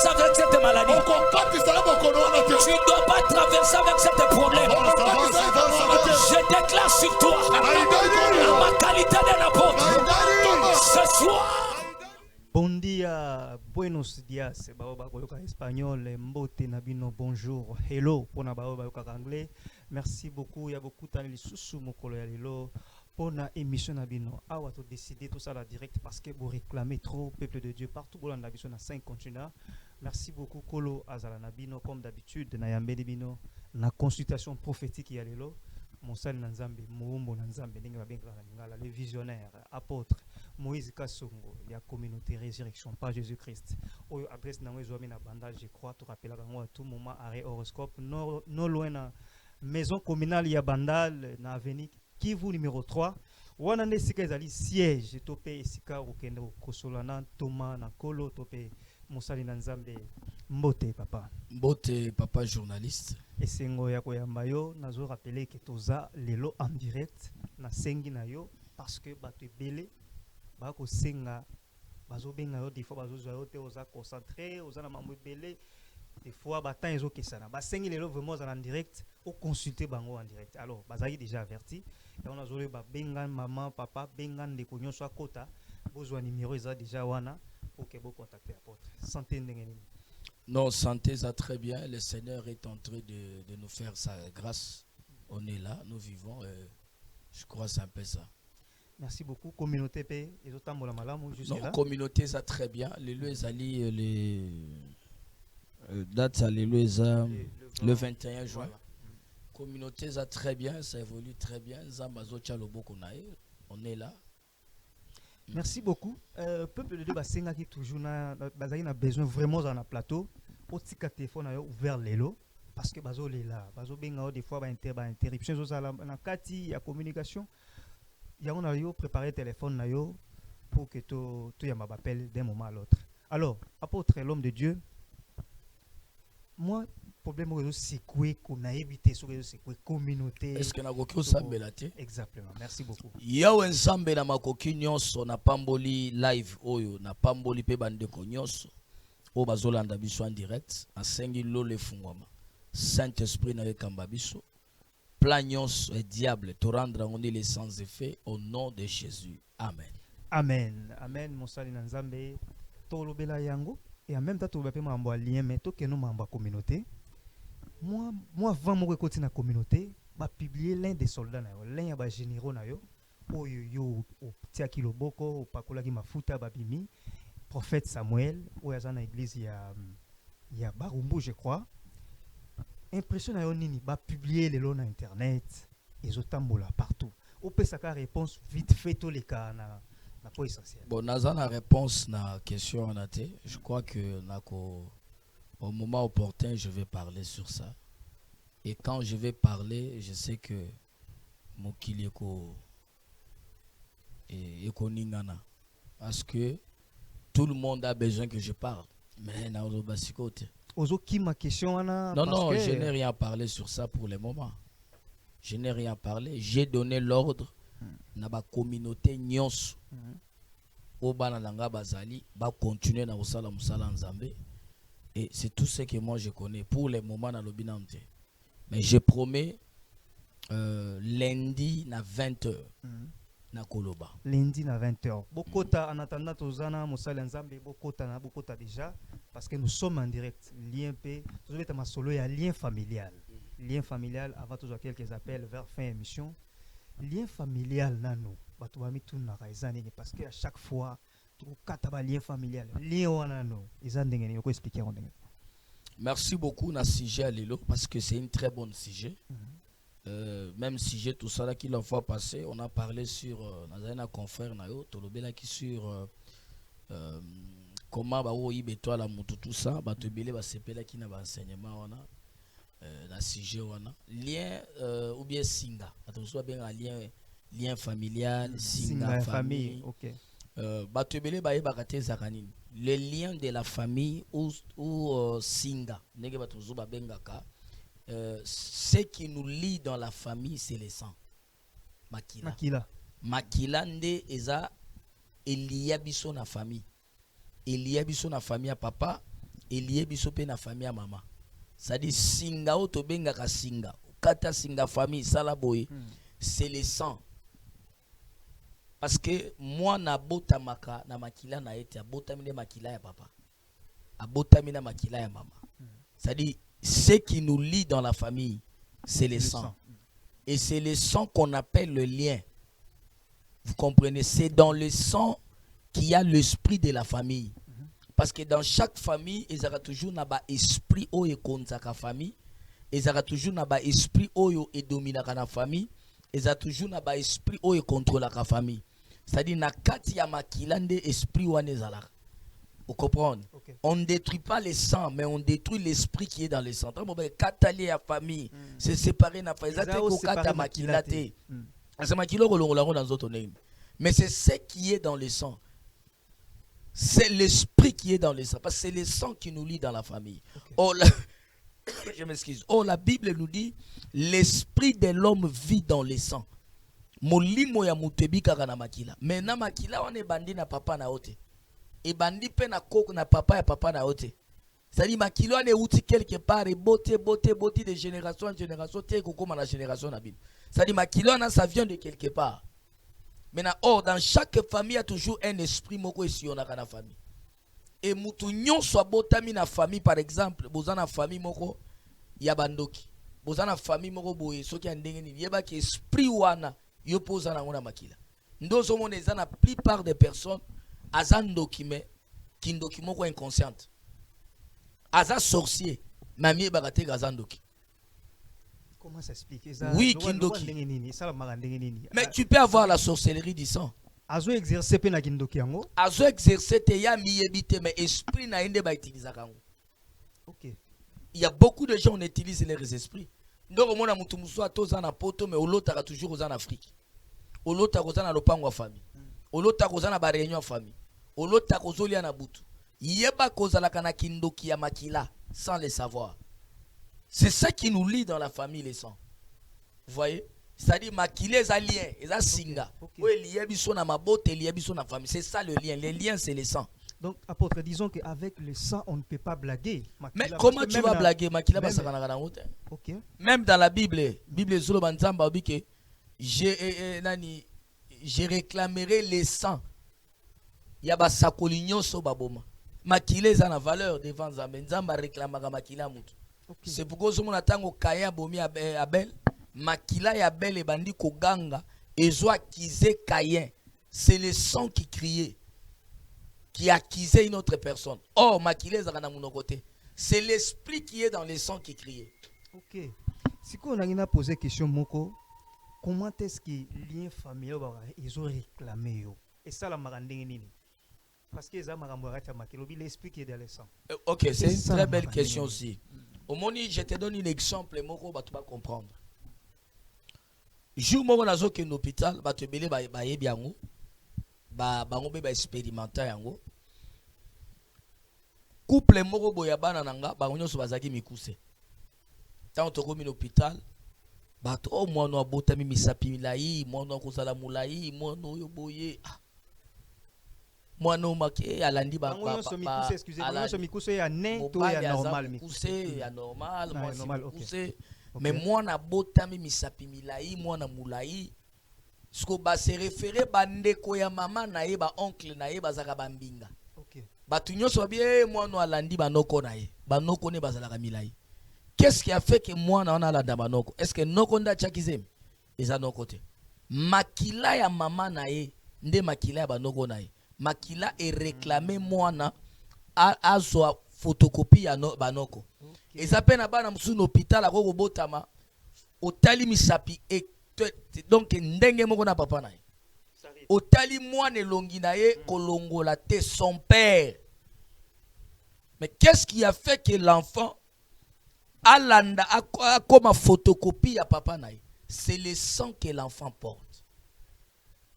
traverser avec cette maladie. Tu ne dois pas traverser avec cette problème. Je déclare sur toi, en ma qualité d'un apôtre, ce soir. Bon dia, buenos dias, baoba koyoka espagnol, mbote nabino bonjour, hello, pona baoba yoka anglais. Merci beaucoup, il y a beaucoup de sous mokolo ya lelo pona émission nabino. Awa to décider tout ça la direct parce que vous réclamez trop peuple de Dieu partout pour la vision na 5 continents. Merci beaucoup Kolo Azala nabino comme d'habitude na yambe bino na consultation prophétique ya lelo. Monsali Nanzambe, Moumbo Nanzambe, le visionnaire, apôtre, Moïse Kassongo, il y a communauté résurrection, pas Jésus-Christ. Au adresse na bandage, je crois, tu rappelles à tout moment, arrêt horoscope, non loin na maison communale, il y a bandal, na avenue Kivu numéro 3. Wanande sika ezali siège, topé sika okendo kosolana, Thomas na Kolo, topé Monsali Nanzambe, Mbote papa journaliste. Et sengo ya koyamba yo nazo rappeler que toza lelo en direct na sengi na yo parce que bato ebele ba ko senga bazo benga yo des fois bazo zo yo te oza concentré oza na mambo ebele des fois ba temps ezo kesana ba sengi lelo vraiment en direct au consulter bango en direct. Alors bazaki déjà averti et on a zolé ba benga maman papa benga ndeko nyonso akota bozwa numéro eza déjà wana pour que vous contacter apôtre. Santé ndengeni. Non, santé ça très bien. Le Seigneur est en train de nous faire sa grâce. On est là, nous vivons. Je crois que c'est un peu ça. Merci beaucoup. Communauté P, les autres malamu jusqu'à là. Non, communauté ça très bien. Les dates ça le 21 juin. Voilà. Communauté ça très bien, ça évolue très bien. On est là. Merci beaucoup. Peuple de Dieu, Basenga qui toujours na besoin vraiment dans le plateau. Au tika téléphone ouvert l'élo parce que bazo là, bazo benga des fois ba interruption zo na kati ya communication. Ya on a yo préparé téléphone na yo pour que tout ya m'appelle d'un moment à l'autre. Alors, apôtre l'homme de Dieu, moi problème réseau c'est quoi qu'on a évité sur réseau c'est quoi communauté. Est-ce que na koki osambela te? Exactement. Merci beaucoup. Yawe nsambe na makoki nyonso na pamboli live oyo na pamboli pe bandeko nyonso o bazolanda biso en direct asengi lole fungwama. Saint-Esprit na kamba biso. Plan nyonso et diable te rendre en les sans effet au nom de Jésus. Amen. Amen. Amen. Monsali na nzambe tolobela yango et en même temps to ba pe mambo lien mais to keno mambo communauté. Moi avant mon côté na communauté ba publier l'un des soldats na yo l'un ya généraux na yo oyo yo o tia kiloboko o pakola ki mafuta ba bimi prophète Samuel oyo za na église ya Barumbu je crois impression na yo nini ba publier les na internet ezotambola partout o pesa ka réponse vite fait to les cas na po essentiel. Bon naza na réponse na question na te je crois que nako au moment opportun, je vais parler sur ça. Et quand je vais parler, je sais que Mokili eko ningana. Parce que tout le monde a besoin que je parle. Mais na ozo basikote. Ozo ki ma question ana. Non, je n'ai rien parlé sur ça pour le moment. Je n'ai rien parlé. J'ai donné l'ordre na ba communauté nyonso. Obana langa bazali ba continuer na osala musala nzambe. Et c'est tout ce que moi je connais pour le moment dans le binamte. Mais je promets lundi à 20h na Koloba. Lundi à 20h. Bokota en attendant tozana musala nzambe bokota déjà parce que nous sommes en direct. Lien P, vous avez ma solo il y a lien familial. Lien familial avant toujours quelques appels vers fin émission. Lien familial nano. Batu ba mitu na raizani parce que à chaque fois lien familial. Merci beaucoup na sujet Lilo parce que c'est une très bonne sujet. Même sujet tout ça là qui la fois passé, on a parlé sur un confrère nayo tolobela qui sur comment ba o ibeto la mutu tout ça ba to belé ba sepela qui na ba enseignement wana na sujet wana lien ou bien singa attention bien lien familial singa famille. OK. Le lien de la famille ou singa, ce qui nous lie dans la famille, c'est le sang. Makila nde eza eliabiso na famille. Eliabiso na famille à papa, lié biso pe na famille ya maman. Ça dit singa o to benga ka singa. Kata singa famille sala boye. C'est le sang. Parce que moi na bota maka na makila na ete abota mine makila ya papa. Abota mine makila ya maman. Ça dit ce qui nous lie dans la famille, c'est le sang. Et c'est le sang qu'on appelle le lien. Vous comprenez? C'est dans le sang qu'il y a l'esprit de la famille. Parce que dans chaque famille, il y a toujours un esprit qui est contre la famille. Il y a toujours un esprit qui est dominant la famille. Il y a toujours un esprit qui est contre la famille. C'est-à-dire qu'il y a un esprit qui est dans la. Vous comprenez? On ne détruit pas le sang, mais on détruit l'esprit qui est dans le sang. Donc, quand il y a la famille, c'est séparé dans la famille. Mais c'est ce qui est dans le sang. C'est l'esprit qui est dans le sang. Parce que c'est le sang qui nous lie dans la famille. Oh, je m'excuse. Oh, la Bible nous dit l'esprit de l'homme vit dans le sang. Molimo ya mutebi kaka na makila. Mais na makila on est bandi na papa na ote. Et bandi pe na koko na papa na ote. C'est-à-dire makila on est outi quelque part et beauté de génération en génération te kokoma na génération na Bible. C'est-à-dire makila ça vient de quelque part. Maintenant, dans chaque famille, il y a toujours un esprit moko ici dans la famille. Et mutu nyon soit botami na famille, par exemple, bozana famille moko yabandoki. Bozana famille moko boye soki andengeni yeba ki esprit wana yo poza na ngona makila. Ndozo mona za na plupart des personnes azandoki me kindoki moko inconsciente. Aza sorcier, mamie bagate gazandoki. Comment s'explique? Oui, Kindoki. Mais tu peux avoir la sorcellerie du sang. Azo exercer pe na Kindoki yango. Azo exercer te ya miyebite mais esprit na ende ba utiliser kango. OK. Il y a beaucoup de gens on utilise leurs esprits. Donc mona mutu muso atoza na poto mais olota toujours aux en Afrique. Olota koza na lopango wa famille. Olota koza na ba réunion famille. Olota kozolia na butu. Yeba kozala kana Kindoki ya makila sans le savoir. C'est ça qui nous lie dans la famille, les sangs. Vous voyez? C'est-à-dire, makile les aliens, les singa. Oui, la famille. C'est ça le lien. Les liens, c'est les sangs. Donc, apôtre, disons qu'avec le sang, on ne peut pas blaguer. Mais comment tu vas blaguer? Ok. Même dans la Bible, je réclamerai les sangs. Il y a des sacolignos sur baboma. Makile za na valeur devant Zambé. Nzamba réclamera makila mutu. Okay. C'est pourquoi ce moment tango Kaya bomi Abel, makila ya Abel et bandi koganga, et zo accusé Caïn. C'est le sang qui criait, qui accusait une autre personne. Or, makila zana mon côté. C'est l'esprit qui est dans le sang qui criait. Ok. Si on a posé question moko, comment est-ce que lien familial ils ont réclamé yo? Et ça la marandenge nini? Parce que ça maramboracha makilobi l'esprit qui est dans le sang. Ok, c'est une très belle question aussi. Au moni, je te donne un exemple, moko ba tu vas comprendre. Jour moko nazo ke l'hôpital, ba te belé ba yebi yango, ba ngombe ba expérimenter yango. Couple moko boyabana nanga, ba nyonso bazaki mikuse. Tant to komi l'hôpital, ba to mo no abotami misapi milai, mo no kozala mulai, mo no yo boye. Moi non maké alandi ba excusez-moi mikuse ya ne to ya normal mikuse ya normal moi mikuse mais moi na botami misapi milai moi na mulai sko ba se référer bandeko ya mama na ye ba oncle na ye bazaka bambinga OK ba tunyoso bien moi no alandi ba noko na ye ba noko ne bazalaka milai. Qu'est-ce qui a fait que moi na ona alanda ba noko? Est-ce que noko nda chakizem eza noko te makila ya mama na ye nde makila ya ba noko na ye. Makila est réclamé moana a zo photocopie ya no banoko. Et ça peine à bana musu l'hôpital à ko botama otali misapi et donc ndenge moko na papa na ye. Otali moine longi na ye kolongola te son père. Mais qu'est-ce qui a fait que l'enfant alanda a comme photocopie ya papa na ye? C'est le sang que l'enfant porte.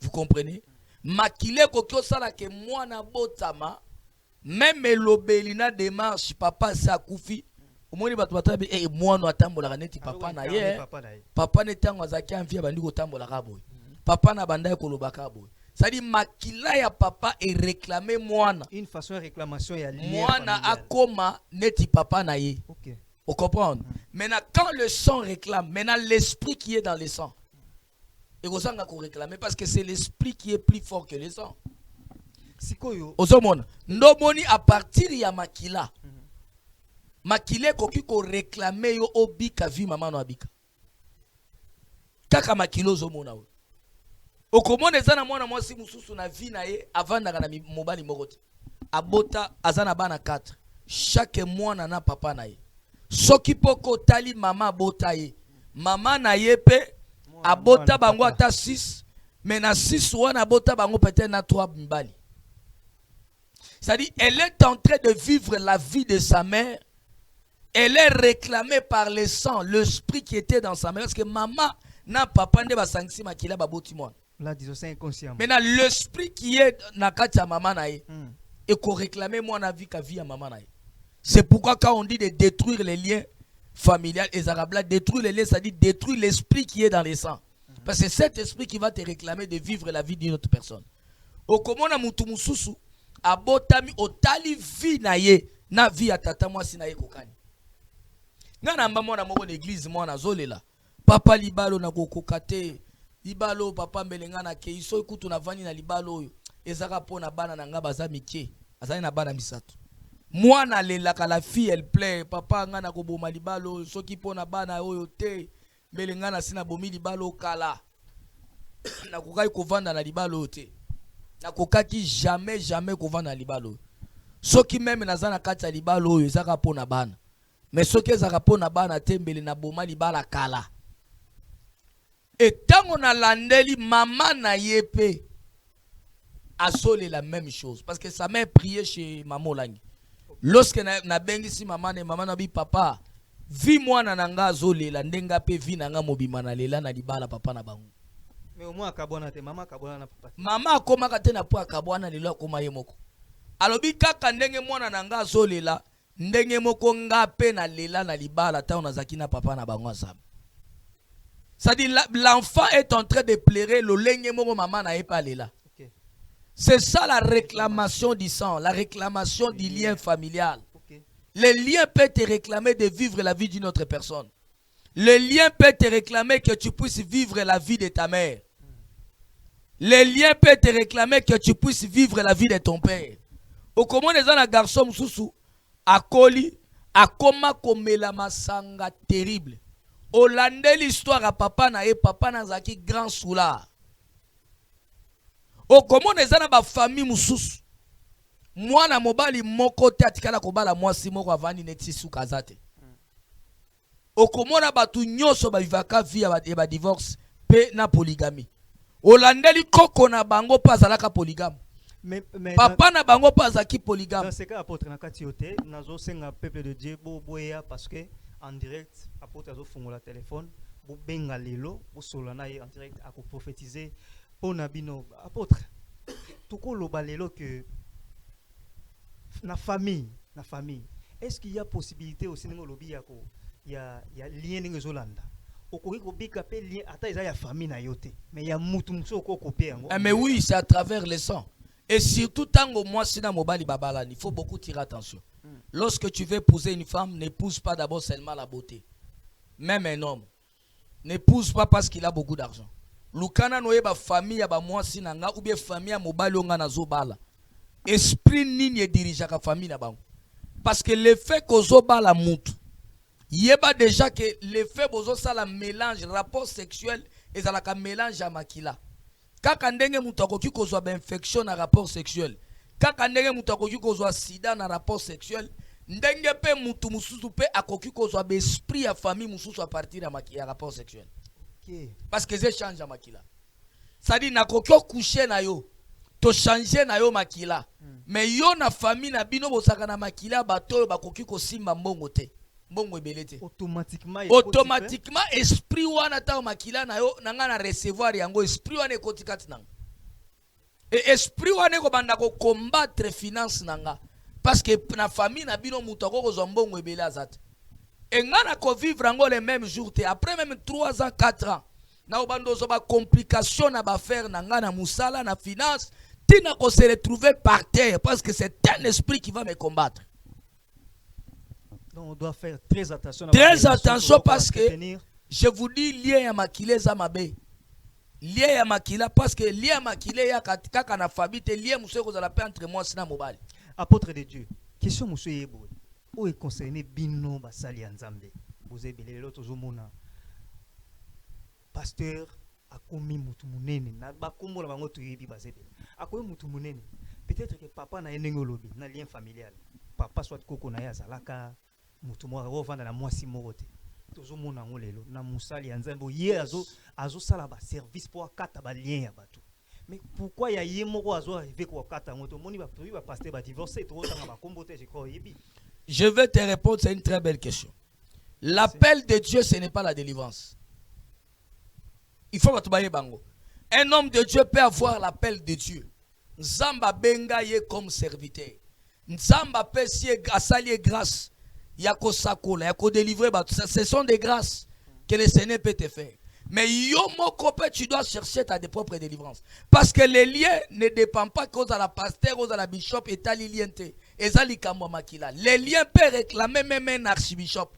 Vous comprenez? Makile kokyo sala ke mwana botama même lobelina démarche papa sa kufi omoni batu batabi mwana atambola kaneti papa na ye papa ne tango azaki anvia bandi ko tambola ka boy papa na banda ko lobaka boy C'est-à-dire makila ya papa et réclamer moana. Une façon de réclamation ya lien Moana familial. akoma neti papa na ye. OK. Vous comprenez? Maintenant, quand le sang réclame, maintenant l'esprit qui est dans le sang, et vous savez qu'on réclame parce que c'est l'esprit qui est plus fort que le sang. Sikoyo. Osomona, nomoni à partir ya makila. Makile koki ko réclamer yo obika vi maman no abika. Kaka makilo zomona we. Okomona ezana mwana mwasi mususu na vi na ye avanda na mobali mokoti. Abota azana bana 4. Chaque mwana na papa na ye. Soki poko tali mama abota ye. Mama na ye pe abota bango ata 6. Mais na 6 wana abota bango peut-être na 3 mbali. C'est-à-dire elle est en train de vivre la vie de sa mère. Elle est réclamée par le sang, l'esprit qui était dans sa mère. Parce que maman n'a papa ne ba sangsi makila baboti moi. Là, disons, c'est inconscient. Maintenant, l'esprit qui est dans la maman naïe, et qu'on réclame moi na vie qu'à vie à maman naïe. C'est pourquoi quand on dit de détruire les liens familiaux, les arabes là, détruire les liens, ça dit détruire l'esprit qui est dans les sangs. Parce que c'est cet esprit qui va te réclamer de vivre la vie d'une autre personne. Au komona mutu mususu, abotami otali vie naïe, na vie à tata moi si naïe kokani. Ngana mba mwana moko l'église mwana zolela. Papa libalo na kokokate. Libalo papa mbelenga na ke iso ikutu na vani na libalo oyo ezaka pona bana na nga baza mike azali na bana misato mwana lelaka la fille elle plaît papa nga na koboma libalo soki pona bana oyo te mbelenga na sina bomi libalo kala na kokai kovanda na libalo te na kokaki jamais kovanda na libalo soki même nazana kati ya libalo oyo ezaka pona bana mais soki ezaka pona bana te mbele na boma libala kala. Et tant on a landeli, maman na yepe a solé la même chose. Parce que sa mère priait chez maman Langi. Lorsque na bengi si maman na bi papa, vi moi na nanga zolé la ndenga pe vi nanga mobima na lela na libala papa na bangu. Mais au moins akabwana te maman akabwana na papa. Maman akoma kate na po akabwana lelo akoma ye moko. Alobi kaka ndenge mwana nanga zolé la ndenge moko nga pe na lela na libala ta on zaki na papa na bangu asam. C'est-à-dire l'enfant est en train de pleurer le lengue moko maman na pas là. C'est ça la réclamation du sang, la réclamation du lien familial. Le lien peut te réclamer de vivre la vie d'une autre personne. Le lien peut te réclamer que tu puisses vivre la vie de ta mère. Le lien peut te réclamer que tu puisses vivre la vie de ton père. Au comment les gens garçon mususu akoli akoma komela masanga terrible. Olande l'histoire à papa na papa na zaki grand soula. O comment les ana ba famille mususu. Mwana mobali moko te atikala kobala mwasi moko avani neti sukazate. O comment na batu nyoso ba vivaka via ba divorce pe na polygamie. Olande li koko na bango pa zalaka polygame. Mais papa na bango pa zaki polygame. Dans ce cas apôtre na katiote nazo senga peuple de Dieu boya parce que en direct apôtre azo fungola téléphone bo benga lelo bo solana en direct à prophétiser pour nabino apôtre tukoloba lelo que na famille est-ce qu'il y a possibilité aussi ngo lobi yako ya lien ngo zolanda okoki ko bika pe lien ata eza ya famille na yote mais ya mutu muso ko kopé yango. Mais oui, c'est à travers le sang. Et surtout, tango moi, si dans mobali babala, il faut beaucoup tirer attention. Lorsque tu veux épouser une femme, n'épouse pas d'abord seulement la beauté. Même un homme. N'épouse pas parce qu'il a beaucoup d'argent. Lukana noye ba famille ba moi si nanga ou bien famille mobali onga na zobala. Esprit nini dirige la famille na bango. Parce que le fait que zobala mutu. Yeba déjà que le fait bozo ça la mélange rapport sexuel et ça la mélange à makila. Kaka ndenge mutu akoki kozwa ba infection na rapport sexuel. Kaka ndenge mutu akoki kozwa sida na rapport sexuel. Ndenge pe mutu mususu pe akoki kozwa ba esprit ya famille mususu à partir ya rapport sexuel. Parce que c'est change à makila. Ça dit na koki coucher na yo. To changer na yo makila. Mais yo na famille na bino bosaka na makila bato bakoki ko simba mbongo te. Mbongo ebelete. Automatiquement esprit wana ta makila na yo nanga na recevoir yango esprit wana ekoti kati nanga. Et esprit wana ko banda ko combattre finance nanga parce que na famille na bino muto ko zombongo ebele azate. Et ngana ko vivre ngo le même jour te après même 3 ans 4 ans na obando zo ba complication na ba faire na nga na musala na finance tina ko se retrouver par terre parce que c'est un esprit qui va me combattre. Donc on doit faire très attention. Très attention parce que je vous dis lien ya makile za mabe. Lien ya makila parce que lien ya makile ya kaka na famille te lien muso ko za la paix entre moi sina mobali. Apôtre de Dieu. Question muso yebo. O est concerné bino basali ya Nzambe. Vous avez belelo tozomona. Pasteur akomi mutu munene na bakombola bango toyebi bazebele. Akomi mutu munene. Peut-être que papa na endenge olobi na lien familial. Papa soit koko na ya zalaka mutu mo rovanda na mwasi moko te. Tozomona ngo lelo na musali ya Nzambe ye azo sala ba service pour akata ba lien ya bato. Mais pourquoi ya ye moko azo arriver ko akata ngo to moni ba pasteur ba divorcer to tanga ba kombo te je crois yebi. Je vais te répondre, c'est une très belle question. L'appel de Dieu, ce n'est pas la délivrance. Il faut que tu bailles bango. Un homme de Dieu peut avoir l'appel de Dieu. Nzamba benga ye comme serviteur. Nzamba peut si asali grâce. Yako sakola, yako délivrer. Ce sont des grâces que le Seigneur peut te faire. Mais yo moko pe tu dois chercher ta propre délivrance. Parce que les liens ne dépendent pas qu'aux à la pasteur, aux à la bishop et à l'iliente. Et à l'ikamo makila. Les liens peuvent réclamer même un archibishop.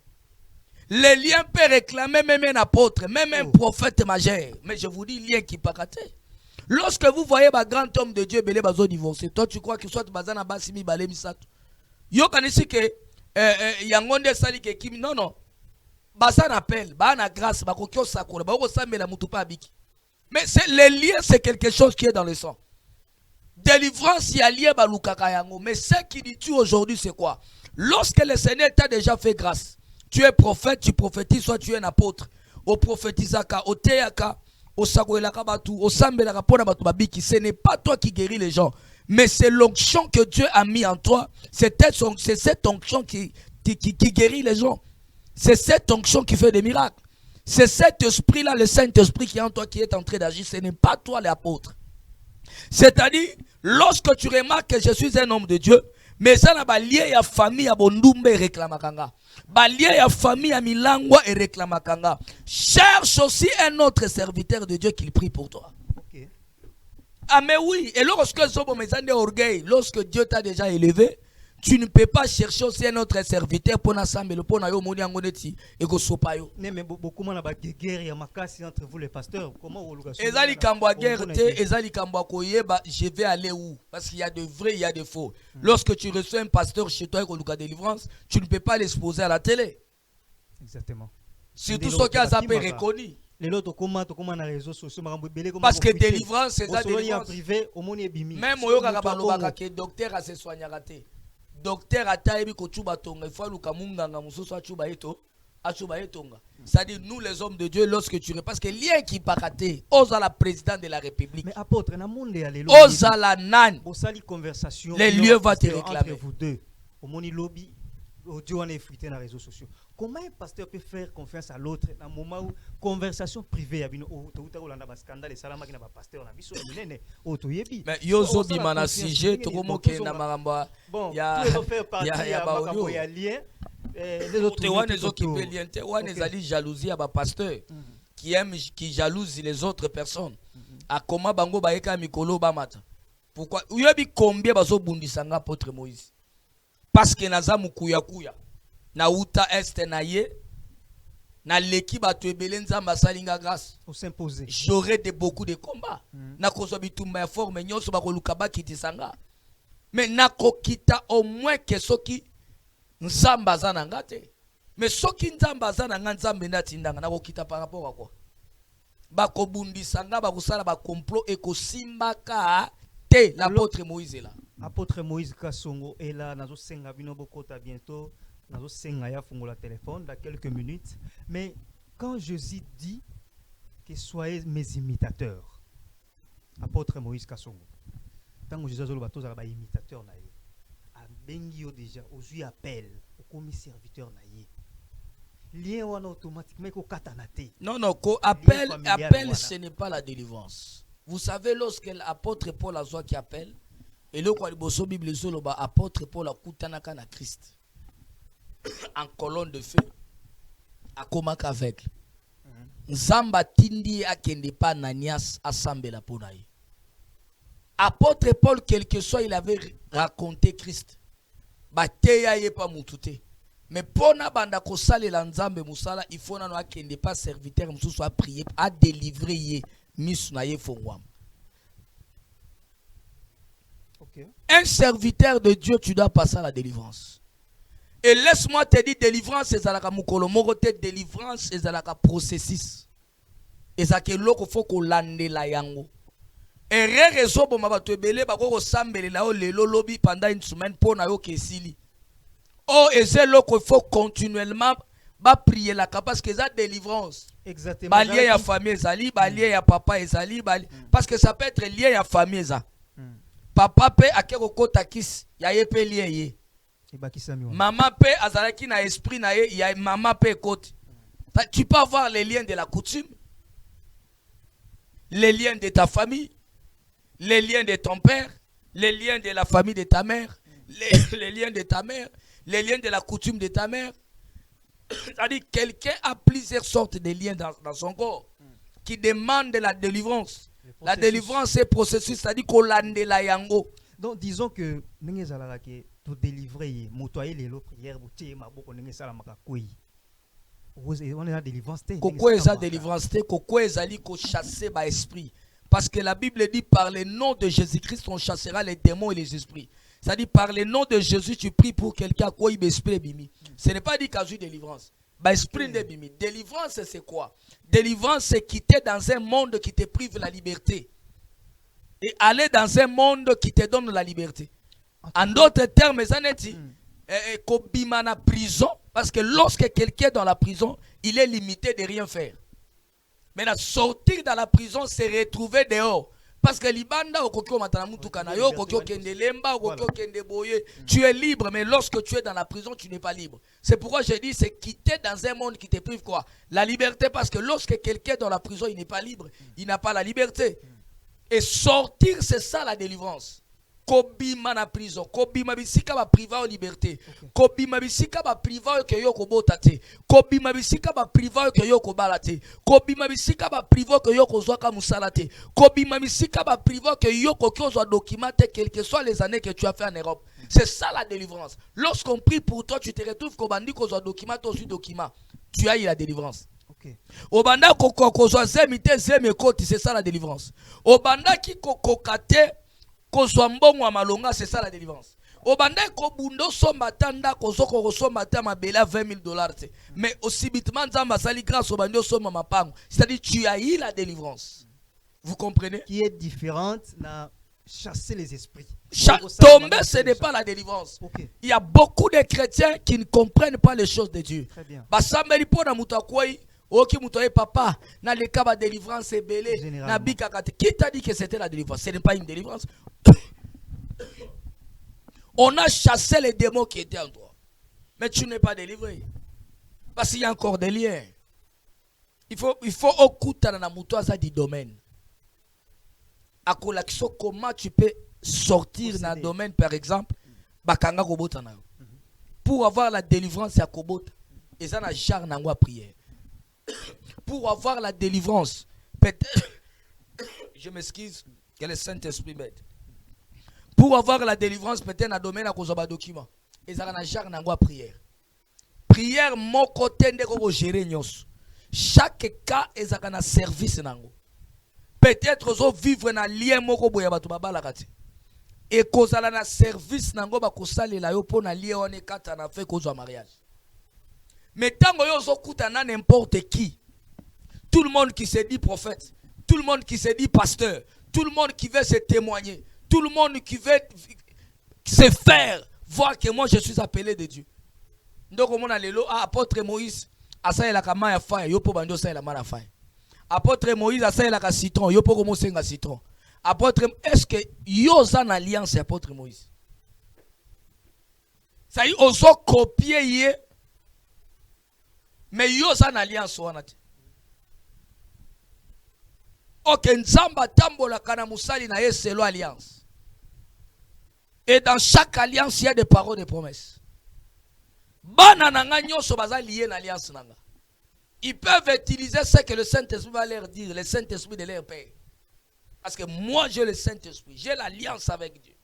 Les liens peuvent réclamer même un apôtre, même un prophète majeur. Mais je vous dis, lien qui pas raté. Lorsque vous voyez un grand homme de Dieu, belé bazo divorcé, toi tu crois que soit bazana basimi balé misato. Yo kanisi que yangonde sali ke kim non. Basa n'appelle, ba na grâce, ba kokyo sakura, ba osambe la mutupa abiki. Mais les liens, c'est quelque chose qui est dans le sang. Délivrance, il y a lien ba lukaka yango. Mais ce qui dit tu aujourd'hui, c'est quoi? Lorsque le Seigneur t'a déjà fait grâce, tu es prophète, tu prophétises, soit tu es un apôtre. Au prophétisaka, au teyaka, au sakoelaka batu, au sambelaka pona batu babiki. Ce n'est pas toi qui guéris les gens, mais c'est l'onction que Dieu a mis en toi. C'est cette onction qui guérit les gens. C'est cette onction qui fait des miracles. C'est cet esprit-là, le Saint-Esprit qui est en toi, qui est en train d'agir. Ce n'est pas toi l'apôtre. C'est-à-dire, lorsque tu remarques que je suis un homme de Dieu, mais ça n'a pas lié à famille à Bondumbe et réclamakanga. Pas lié à famille à Milangwa et réclamakanga. Cherche aussi un autre serviteur de Dieu qui prie pour toi. Okay. Ah mais oui, et lorsque Dieu t'a déjà élevé, tu ne peux pas chercher aussi un autre serviteur pour n'assembler le pona yo moni angoneti et go sopayo. Mais beaucoup na ba guerre ya makasi entre vous les pasteurs. Comment vous l'ougation? Ezali kambwa guerre te, ezali kambwa koyeba, je vais aller où? Parce qu'il y a de vrais, il y a de faux. Lorsque tu reçois un pasteur chez toi et qu'on a délivrance, tu ne peux pas l'exposer à la télé. Exactement. Surtout ceux qui ont appelé reconnu. Parce que délivrance, c'est la délivrance. Même au Yoga que docteur a se soigné raté. Docteur a taïbi ko chuba tonga, il faut luka munganga mususu chuba eto, achuba etonga. C'est-à-dire nous les hommes de Dieu lorsque tu parce que lien qui pas raté, osa la président de la République. Mais apôtre na monde allez osa la nan. Conversation. Les lieux vont te réclamer. Entre vous deux. Au moni lobby audio on est frité dans les réseaux sociaux. Comment un pasteur peut faire confiance à l'autre dans un moment où conversation privée abino to olanda ba scandale salama ki na ba pasteur na biso minene otoyebi. Mais yozo bima na sujet to komo ke na maramba ya ya ba ya lien les autres wane zo qui peut lien te wane zali jalousie ya ba pasteur qui jalouse les autres personnes. A comment bango ba eka mikolo ba mata. Pourquoi uyebi combien bazo bundisanga apôtre Moïse? Parce que naza mukuya kuya na uta este na ye na leki bato ebele nzamba salinga grâce au s'imposer. J'aurais beaucoup de combats na kozo bitumba ya forme nyonso bakoluka bakitisanga mais na kokita au moins que soki nzamba za na ngate mais soki nzamba za na nzambe natindanga na kokita par rapport à quoi bakobundisanga bakusala ba complot ekosimbaka te l'apôtre Moïse est là. Apôtre Moïse Kasongo est là, nazo senga bino bokota bientôt, nazo senga ya fungola téléphone dans quelques minutes. Mais quand Jésus dit que soyez mes imitateurs, apôtre Moïse Kasongo, tant que Jésus a bateau za ba imitateur na ye, a bengio déjà ozui appel au commis serviteur na ye. Lien wana automatiquement ko katanate. Non, appel ce n'est pas la délivrance. Vous savez lorsque l'apôtre Paul a qui appelle et le quoi bosso Bible solo ba apôtre Paul a kutanaka na Christ en colonne de feu à comment qu'aveugle Nzamba tindi akende pa Ananias asambela pona ye. Apôtre Paul, quel que soit, il avait raconté Christ. Bateya ye pa mutute. Mais pona banda kosale la nzambe musala, il faut nano akende pas serviteur mususu a prier, a délivrer ye misu na ye fongwam. Okay. Un serviteur de Dieu, tu dois passer à la délivrance. Et laisse-moi te dire, délivrance, c'est à la mukolo morote, délivrance, c'est à la processus. Et ça que l'eau faut qu'on lande la yango. Et réseau bon ma tu belé ba ko sambele la o lelo lobby pendant une semaine pour na yo kesili. Oh et c'est l'eau qu'il faut continuellement ba prier la parce que ça délivrance. Exactement. Ba lié à famille ezali, ba lié à papa ezali, parce que ça peut être lié à famille ça. Papa pe akeko kota kis ya ye pe lié ye. Maman pe azalaki na esprit na ye ya maman pe kote. Tu peux avoir les liens de la coutume, les liens de ta famille, les liens de ton père, les liens de la famille de ta mère, les liens de ta mère, les liens de la coutume de ta mère. C'est-à-dire quelqu'un a plusieurs sortes de liens dans son corps qui demandent la délivrance. La délivrance c'est processus, c'est-à-dire qu'on l'a la yango. Donc disons que nous allons pour délivrer, motoyer les prières, on est la délivrance. Pourquoi est la délivrance? Pourquoi est ali ko chasser ba esprit? Parce que la Bible dit par le nom de Jésus-Christ on chassera les démons et les esprits. C'est-à-dire par le nom de Jésus tu pries pour quelqu'un quoi il esprit bimi. Ce n'est pas dit qu'à jouer délivrance. Ba esprit de bimi. Délivrance c'est quoi? Délivrance c'est quitter dans un monde qui te prive la liberté et aller dans un monde qui te donne la liberté. En d'autres termes, Zanetti, kobima na prison, parce que lorsque quelqu'un est dans la prison, il est limité de rien faire. Maintenant, sortir dans la prison, c'est retrouver dehors. Parce que libanda okoko matanamutu kanayo, okoko kende lemba, okoko kende boye, tu es libre, mais lorsque tu es dans la prison, tu n'es pas libre. C'est pourquoi j'ai dit, c'est quitter dans un monde qui te prive quoi? La liberté, parce que lorsque quelqu'un est dans la prison, il n'est pas libre, il n'a pas la liberté. Et sortir, c'est ça la délivrance. Kobima na prison, kobima bisika ba priva en liberté, kobima bisika ba priva ke yo ko botate, kobima bisika ba priva ke yo ko balate, kobima bisika ba priva ke yo ko zoka musalate, kobima bisika ba priva ke yo ko zo documenté quelles que soient les années que tu as fait en Europe. C'est ça la délivrance. Lorsqu'on prie pour toi, tu te retrouves ko bandi ko zo documenté au document. Tu as eu la délivrance. Obanda ko zo zemite zemekoti, c'est ça la délivrance. Obanda ki ko kate c'est ça la délivrance. Obanda kobundo somba tanda kozoko kosomba ta mabela $20,000. Mais aussi bitement nzamba sali grâce obando somba mapango. C'est-à-dire tu as eu la délivrance. Vous comprenez? Qui est différente na chasser les esprits. Tomber ce n'est pas la délivrance. Okay. Il y a beaucoup de chrétiens qui ne comprennent pas les choses de Dieu. Très bien. Basambeli pona mutakwai oki mutoye papa na le kaba délivrance belé na bikakate. Qui t'a dit que c'était la délivrance? Ce n'est pas une délivrance. On a chassé les démons qui étaient en toi. Mais tu n'es pas délivré. Parce qu'il y a encore des liens. Il faut occulter dans la moutoise du domaine. À comment tu peux sortir dans un domaine, par exemple, bakanga kobota na. Pour avoir la délivrance à kobota. Et ça n'a jamais n'a prière. Pour avoir la délivrance, peut-être, je m'excuse, que le Saint-Esprit m'aide. Pour avoir la délivrance, peut-être dans le domaine à cause de document. Et ça n'a jamais n'a prière. Prière, mon côté de gérer nyos. Chaque cas est un service nango. Peut-être zo vivre na lien moko boya batu babala kati. Et cause na service nango ba kosala la yo pona lien on est kata na fait cause mariage. Mais tant que vous écoutez n'importe qui, tout le monde qui se dit prophète, tout le monde qui se dit pasteur, tout le monde qui veut se témoigner, tout le monde qui veut se faire voir que moi je suis appelé de Dieu. Donc on a le apôtre Moïse, asa la kama ya fire, yo po bando sa la mala fire. Apôtre Moïse asa la ka citron, yo po komo senga citron. Apôtre, est-ce que yo za na alliance apôtre Moïse? Ça y oso copier yé. Mais yo ça na alliance wana te. Ok, nzamba tambola kana musali na ye selo alliance. Et dans chaque alliance il y a des paroles de promesses. Bana nanga nyoso baza lié na alliance nanga. ils peuvent utiliser ce que le Saint-Esprit va leur dire, le Saint-Esprit de leur Père. Parce que moi, j'ai le Saint-Esprit, j'ai l'alliance avec Dieu.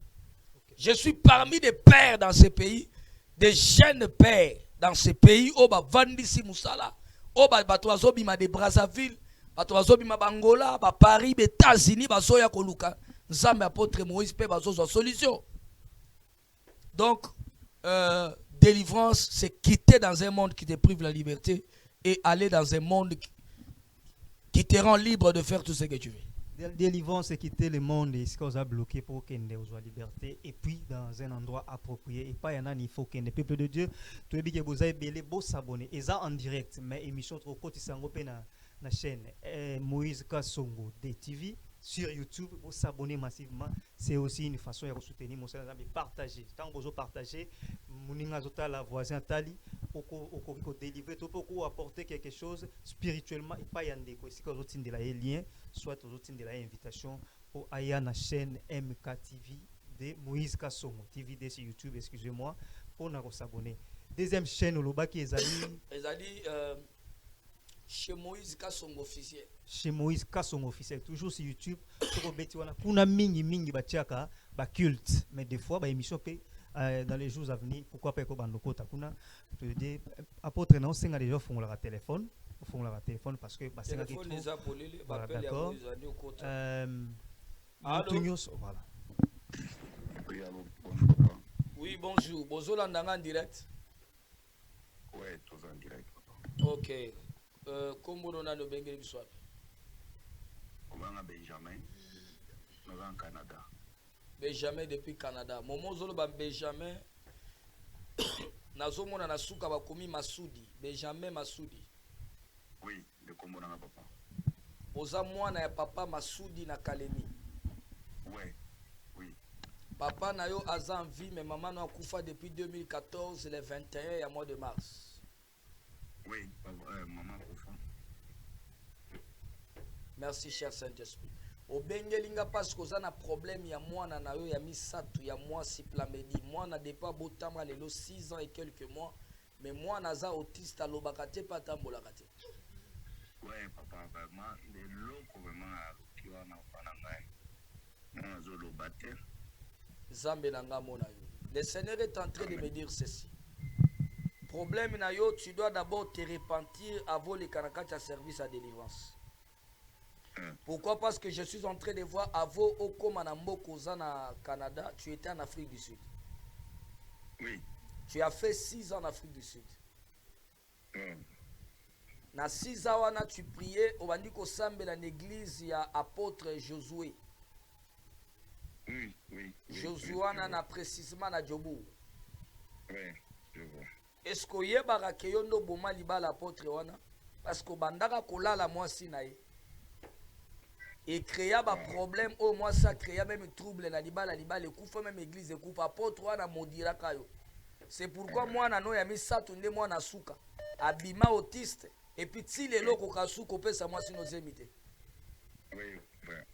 Je suis parmi des pères dans ce pays, des jeunes pères dans ce pays, au Vandisi Moussala, au Batoazobima de Brazzaville, Batoazobima Bangola, Paris, États-Unis, Bazoya Koluka, Nzambe apôtre Moïse, Bazo solution. Donc, délivrance, c'est quitter dans un monde qui te prive la liberté et aller dans un monde qui te rend libre de faire tout ce que tu veux. Délivrance, c'est quitter le monde et ce qu'on a bloqué pour qu'on ait la liberté et puis dans un endroit approprié. Et pas y en a, il faut que le peuple de Dieu, tout le monde vous avez belé, beau s'abonner. Et ça en direct, mais émission trop courte, c'est na la chaîne Moïse Kassongo DTV sur YouTube. Vous s'abonner massivement, c'est aussi une façon de soutenir mon service, de partager. Tant que vous partagez, Mouninga Zota, la voisin Tali, pour délivrer, pour apporter quelque chose spirituellement et pas y en déco. Si vous avez de la lien, soit vous avez de la invitation pour aller à la chaîne MKTV de Moïse Kassongo TVD sur YouTube, excusez-moi, pour nous s'abonner. Deuxième chaîne, au Lobaki Ezali. Chez Moïse Kassongo officiel. Chez Moïse Kassongo officiel, toujours sur YouTube. Kuna mingi batiaka ba culte, mais des fois ba émission dans les jours à venir, pourquoi pas ko bandoko takuna te apôtre non senga déjà font leur téléphone, parce que ba senga téléphone les appelés ba appel ya Moïse ani au côté. Voilà. Oui, bonjour. Bonjour en direct. Oui, tous en direct. OK. Comment on a le Bengali Biswap? Comment Benjamin? Nous en Canada. Benjamin depuis Canada. Momo zolo ba Benjamin. Nazomona na suka ba komi Masudi. Benjamin Masudi. Oui, de comment on a papa. Oza mwana ya papa Masudi na Kalemi. Oui, oui. Papa na yo aza en vie, mais maman na kufa depuis 2014, le 21 ya mois de mars. Oui, maman Koufan. Merci, cher Saint-Esprit. Au Bengelinga, parce qu'on a un problème, il y a moi, il y a Misatu, il y a moi, Siplamedi. Moi, n'a pas beau temps, 6 ans et quelques mois. Mais moi, naza autiste, à l'obakate, pas tambolakate. Oui, papa, vraiment, il est long, vraiment, qui va en faire. Moi, je le battais. Zambe nanga mona yo. Le Seigneur est en train de me dire ceci. Problème na yo, tu dois d'abord te repentir avant les Kanakata service à délivrance. Pourquoi? Parce que je suis en train de voir avant au Komanamboko na Canada, tu étais en Afrique du Sud. Oui. Tu as fait 6 ans en Afrique du Sud. Na 6 ans wana tu priais au bandiko sambe dans l'église ya apôtre Josué. Oui, oui. Josué na précisément na Djobu. Oui, je vois. Est-ce que yebaka ke yo ndo boma libala apôtre wana? Parce que bandaka kolala mwasi na ye. Et créa ba problème au moins ça créa même trouble na libala kufa même église kufa apôtre wana modira kayo. C'est pourquoi moi na no ya misatu nde moi na suka abima autiste et puis ti lelo ko kasuka pesa mwasi no zemite. Oui,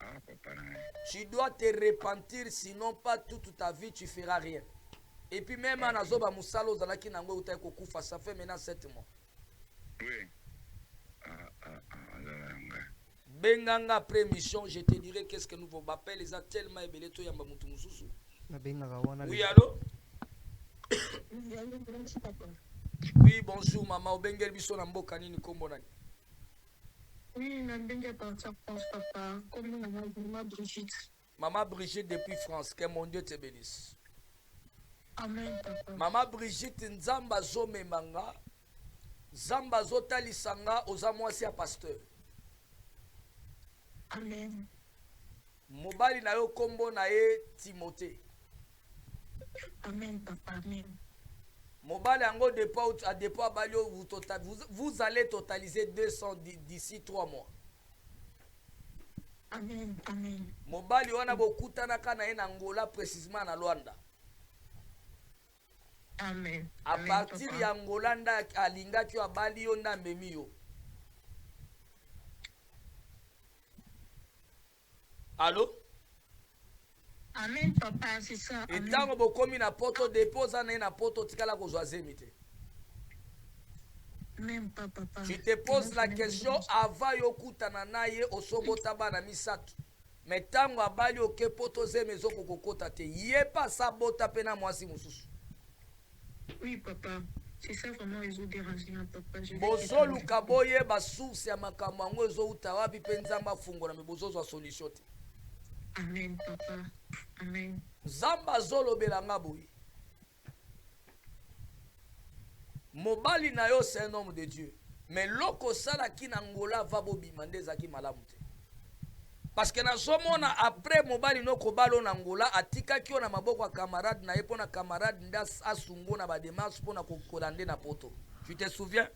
ah papa. Tu dois te repentir, sinon pas toute ta vie tu feras rien. Et puis même en azoba musalo zalaki nango utai kokufa, ça fait maintenant 7 mois. Oui. Benganga après mission, je te dirai qu'est-ce que nous vous appelle les tellement ébélé to yamba mutu mususu. Oui, allô? Oui, bonjour maman, obengel biso na mboka nini kombo nani? Oui, na benga partir France papa, comme maman Brigitte. Maman Brigitte depuis France, que mon Dieu te bénisse. Amen papa. Maman Brigitte nzamba zo memanga. Zamba zo talisanga oza mwasi ya pasteur. Amen. Mobali na yo kombo na ye Timothée. Amen papa, amen. Mobali ango dépôt à dépôt balio vous allez totaliser 200 d'ici 3 mois. Amen, amen. Mobali wana bokutana kana ye na Angola précisément na Luanda. Amen. À partir ya Angola nda alinga tu abali yo na memi yo. Allô? Amen papa, c'est ça. Et tant bokomi na poto dépose na poto tikala ko zoazemite. Même pas, papa. Tu te poses la question avant yokutana na ye osobota bana misato. Mais tango abali oke poto ze mezo kokokota te. Ye pas sabota pena mwasi mususu. Oui, papa. C'est ça vraiment les autres dérangements, papa. Bozo lukaboye ba source ya makambo yango ezo utawapi pe nzamba fungo na bozo zo solution te. Amen, papa. Amen. Zamba zolo belanga boye. Mobali na yo c'est un homme de Dieu. Mais loko sala ki na ngola va bobima ndezaki malamu te. Parce que na somona après mobali no kobalo na ngola atika ki na maboko ya camarade na ye pona camarade ndas asungo na ba démarche pona kokolande na poto. Tu te souviens?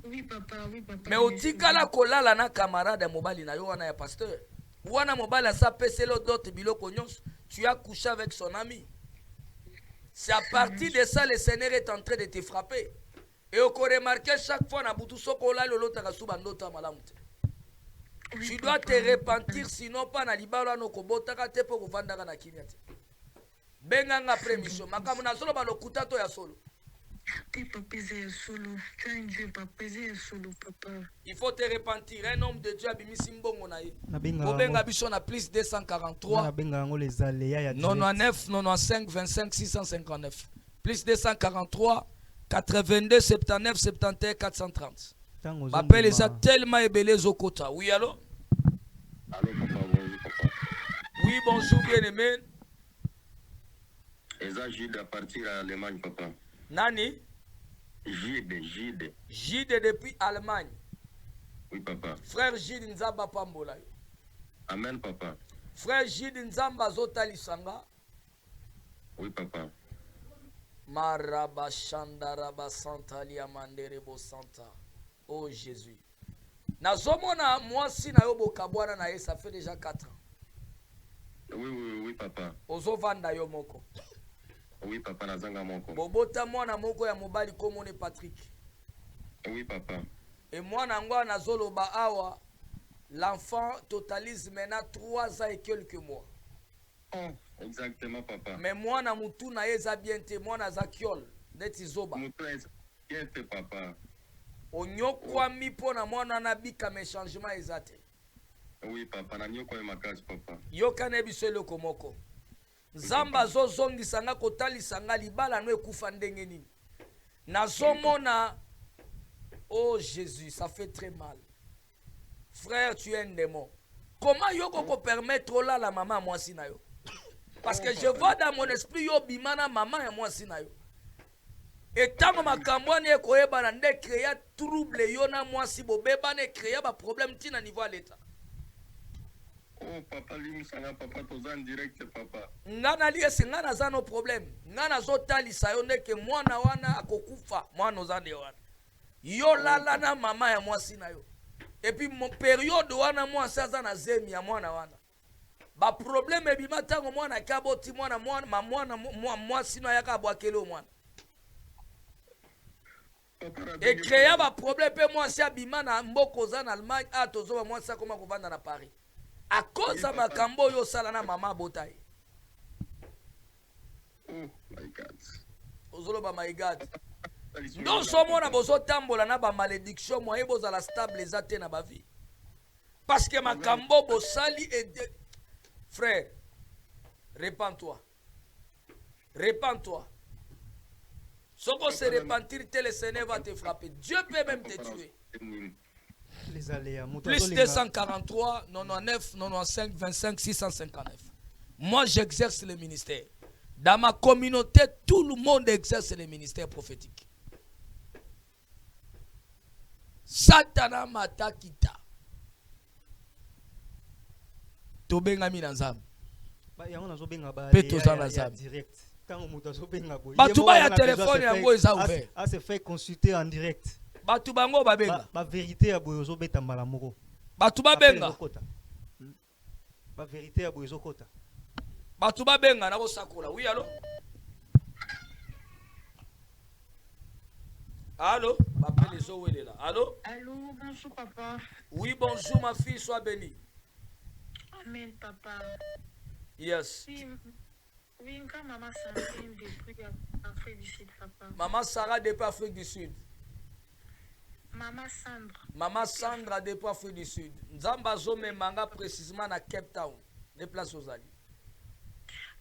Oui, papa, oui, papa. Mais otikala kolala na camarade mobali na yo wana ya pasteur. Wana mobali sa peselo d'autres biloko nyonso, tu as couché avec son ami. C'est à partir de ça le Seigneur est en train de te frapper. Et on remarque chaque fois na butu soko la lolota kasuba ndota malamu te. Tu dois te repentir sinon pas na libala no kobotaka te po kovandaka na kimia te. Benganga prémission makamu na solo ba lokuta to ya solo. Il faut te repentir. Un homme de Dieu abimisi mbongo na ye. Obenga biso na plus 243 99 95 25 659. Plus 243 82 79 71 430. Appelle les a tellement ébélé Zokota. Oui, allô? Allô, papa, bonjour, papa. Oui, bonjour, bien-aimé. Et ça, Gide à partir d'Allemagne, papa. Nani? Gide. Gide depuis Allemagne. Oui, papa. Frère Gide Nzamba Pambola. Amen, papa. Frère Gide Nzamba Zota Lisanga. Oui, papa. Maraba Shandaraba Santa Liamanderebo Santa. Oh Jésus. Nazomona moi si na yo bokabwana na ye ça fait déjà 4 ans. Oui, papa. Ozo vanda yo moko. Oui, papa, nazanga moko. Bobota mwana moko ya mobali komone Patrick. Oui, papa. Et mwana ngwa na zoloba awa, l'enfant totalise maintenant 3 ans et quelques mois. Oh, exactement, papa. Mais mwana mutu na yeza bien te, mwana za kiol, neti zoba. Mutu bien te, papa. Onyokwa mi pona mwana na bika me changement ezate. Oui, papa, na nyokwa makasi, papa. Yokane biso eloko moko. Zamba zo zongisanga kotalisanga libala no ekufa ndenge nini. Nazomona oh Jésus, ça fait très mal. Frère, tu es un démon. Comment yoko ko permettre là la maman moi sinayo? Parce que je vois dans mon esprit yo bimana maman et moi sinayo. Et tant makambo ne koyeba na nde créer trouble yo na moi si bobeba ne créer ba problème tina niveau à l'état. Oh papa limusanga papa toza direct papa. Ngana liye ngana za no problème. Ngana zotalisa yo ndeke mwana wana akokufa mwana ozande wana. Yo lala na mama ya mwasi na yo. Et puis mon période wana mwasi aza na zemi ya mwana wana. Ba problème ebima tango mwana kaboti mwana mwasi no yaka bwakele o mwana. Et créer ba problème pe mwasi abima na mboko za na Allemagne a tozo ba mwasi akoma kovanda na Paris. À cause de ma cambo yo sala na mama botai. Oh my God. Ozoloba my God. Non somo na bozo tambola na ba malédiction mo ebo za la stable ezate na ba vie. Parce que ma cambo bo sali et frère, répands-toi. Répands-toi. Soko se repentir, le Seigneur va te frapper. Dieu peut même te tuer. Les aléas. Plus 243, 99, 95, 25, 659. Moi, j'exerce le ministère. Dans ma communauté, tout le monde exerce le ministère prophétique. Satana matakita. Tobenga minanzam. Peto zanazam. Batuba ya téléphone yango eza ouvert. A se fait consulter en direct. Batu bango babenga. Ba vérité ya boyozo beta mbala moko. Batu babenga. Ba vérité ya boyozo kota. Batu babenga na kosakola. Oui, allô? Allô? M'appelle les eaux, là. Allô? Allô, bonjour papa. Oui, bonjour ma fille, sois bénie. Amen papa. Yes. Oui, quand maman Sarah depuis Afrique du Sud papa. Maman Sarah depuis Afrique du Sud. Maman Sandra. Maman Sandra depuis Afrique du Sud. Nzamba zome manga précisément na Cape Town. Les places aux ali.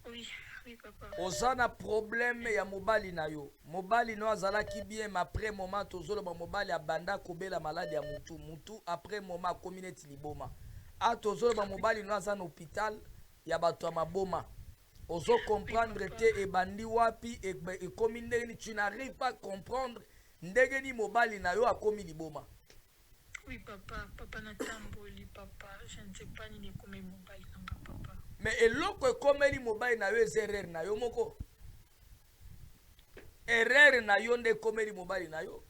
Oui, oui, papa. Ozana problème ya mobali na yo. Mobali no azala ki bien mais après moment tozolo ba mobali abanda kobela maladie ya mutu. Mutu après moment community liboma. A tozolo ba mobali no azana hôpital ya bato ya maboma. Ozo comprendre te ebandi wapi e community tu n'arrives pas à comprendre ndenge ni mobali na yo akomi liboma. Oui, papa. Papa natamboli, papa. Je ne sais pas ni comment mobile nanga, papa. Mais eloko ekomeli mobali na yo eza erreur na yo moko. Erreur na yo nde ekomeli mobali na yo.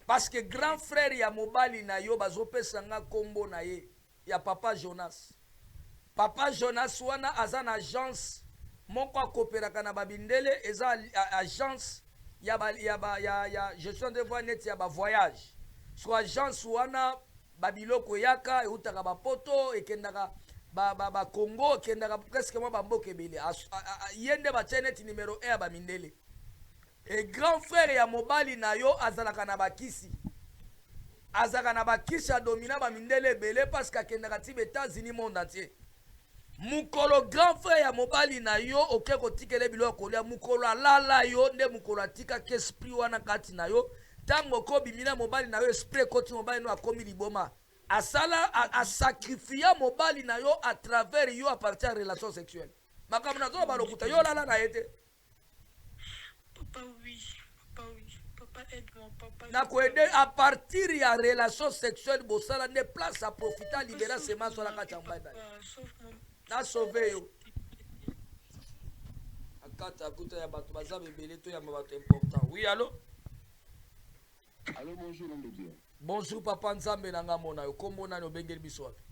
Parce que grand frère ya mobali na yo bazopesa nga kombo na ye ya Papa Jonas. Papa Jonas wana aza na agence moko akooperaka na babindele eza agence ya gestion de voies net ya ba voyage. So agence wana babiloko yaka eutaka bapoto ekendaka ba Congo ekendaka presque mo bamboka ebele yende batie neti numéro 1 ya bamindele. Et grand frère ya mobali na yo azalaka na bakisi. Azalaka na bakisi adomina bamindele ebele parce qu'akendaka ti États-Unis monde entier. Mukolo grand frère ya mobali na yo oke kotikele biloko kolia mukolo alala yo nde mukolo atika ke esprit wana kati na yo tango ko bimina mobali na yo esprit koti mobali no akomi liboma asala a sacrifier mobali na yo à travers yo à partir de relation sexuelle makambo na zo balokuta yo lala na yete. Papa oui, papa oui. Papa aide-moi, papa. Na ko aider à partir ya relation sexuelle bosala ne place à profiter libérer seulement sur la kachamba dai. Na sauver yo. Akata kuta ya bato baza bebele to ya bato important. Oui, allô? Allô, bonjour, nom de Dieu. Bonjour, papa Nzambe nanga mona yo. Kombo na no bengel biso wapi?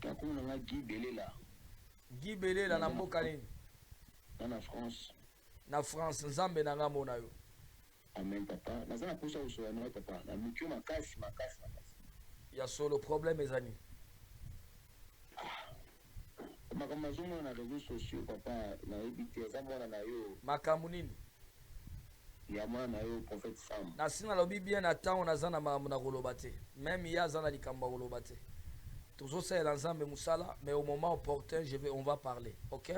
Kako na Guy Belela. Guy Belela na mboka nini? Na France. Na France Nzambe nanga mona yo. Amen, papa. Nazana posa uso na papa. Na mikyo makasi. Ya solo problème ezani. Makambo azomona na réseaux sociaux papa na ebite za mwana na yo. Makambo nini? Ya mwana na yo prophète Sam. Na sina lobi bien na temps na zana mamu na koloba te. Même ya zana likamba koloba te. Toujours ça Nzambe musala mais au moment opportun on va parler. OK?